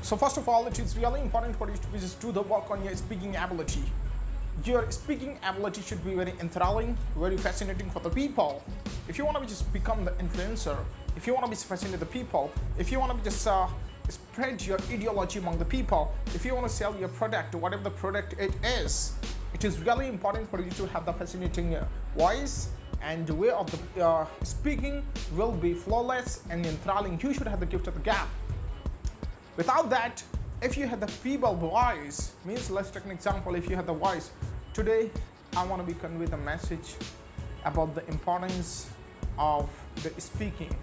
So first of all, it is really important for you to just do the work on your speaking ability. Your speaking ability should be very enthralling, very fascinating for the people. If you want to just become the influencer, if you want to be fascinating the people, if you want to be just spread your ideology among the people, if you want to sell your product, whatever the product it is really important for you to have the fascinating voice, and the way of the speaking will be flawless and enthralling. You should have the gift of the gap. Without that, if you have the feeble voice, means let's take an example. If you have the voice, today I want to be convey the message about the importance of the speaking.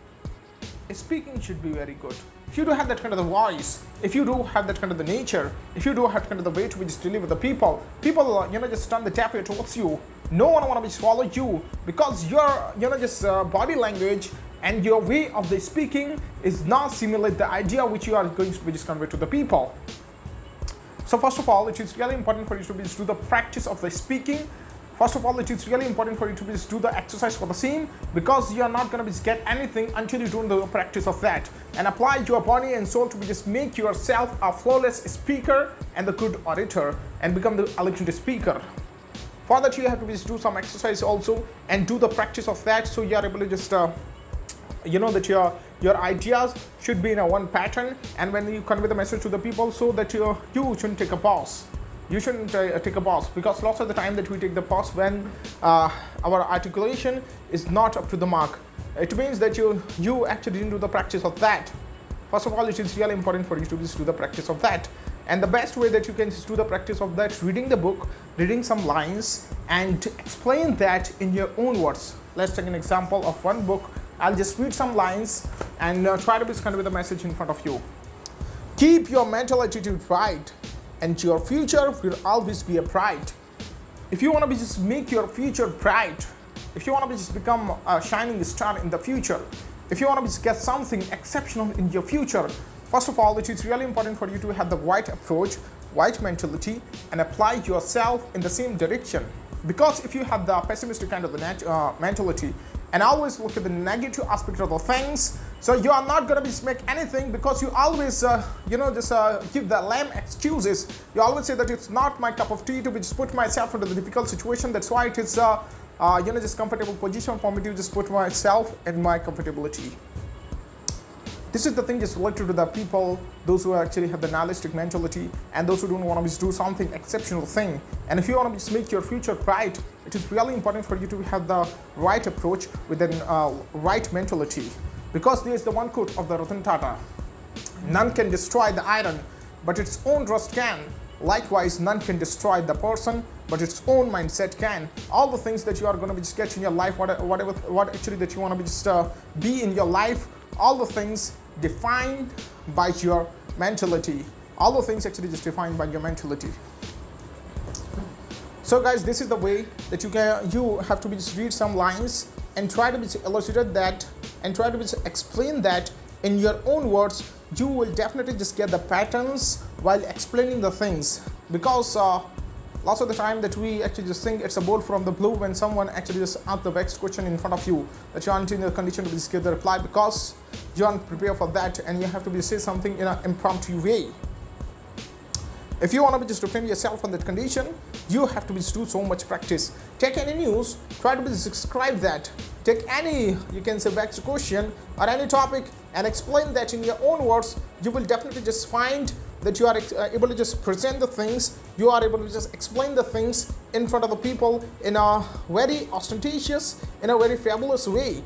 Speaking should be very good. If you do have that kind of the voice, if you do have that kind of the nature, if you do have kind of the way to just deliver the people just turn the tap towards you. No one want to swallow you because your just body language and your way of the speaking is not simulate the idea which you are going to be just convey to the people. So first of all, it is really important for you to be just do the practice of the speaking. First of all, it is really important for you to just do the exercise for the same, because you are not going to be get anything until you do the practice of that and apply your body and soul to be just make yourself a flawless speaker and the good orator and become the eloquent speaker. For that, you have to just do some exercise also and do the practice of that, so you are able to just that your ideas should be in a one pattern, and when you convey the message to the people, so that you shouldn't take a pause. You shouldn't take a pause, because lots of the time that we take the pause when our articulation is not up to the mark. It means that you actually didn't do the practice of that. First of all, it is really important for you to just do the practice of that. And the best way that you can just do the practice of that, reading the book, reading some lines, and explain that in your own words. Let's take an example of one book. I'll just read some lines and try to be convey the message in front of you. Keep your mental attitude right, and your future will always be a bright. If you want to be just make your future bright, if you want to be just become a shining star in the future, if you want to be just get something exceptional in your future, first of all, it is really important for you to have the right approach, right mentality, and apply yourself in the same direction. Because if you have the pessimistic kind of the mentality and always look at the negative aspect of the things, so you are not going to be make anything, because you always give the lame excuses. You always say that it's not my cup of tea to just put myself into the difficult situation. That's why it is just comfortable position for me to just put myself in my comfortability. This is the thing just related to the people, those who actually have the nihilistic mentality and those who don't want to do something exceptional thing. And if you want to just make your future bright, it is really important for you to have the right approach with the right mentality. Because there is the one quote of the Ratan Tata: none can destroy the iron, but its own rust can. Likewise, none can destroy the person, but its own mindset can. All the things that you are going to be just get in your life, what actually that you want to be just be in your life, all the things defined by your mentality. All the things actually just defined by your mentality. So guys, this is the way that you have to be just read some lines and try to be elucidate that and try to be explain that in your own words. You will definitely just get the patterns while explaining the things, because lots of the time that we actually just think it's a bolt from the blue when someone actually just asks the next question in front of you, that you aren't in the condition to just give the reply because you aren't prepared for that, and you have to be say something in an impromptu way. If you want to be just defend yourself on that condition, you have to be do so much practice. Take any news, try to be describe that. Take any, you can say, vexed question or any topic and explain that in your own words. You will definitely just find that you are able to just present the things, you are able to just explain the things in front of the people in a very ostentatious, in a very fabulous way.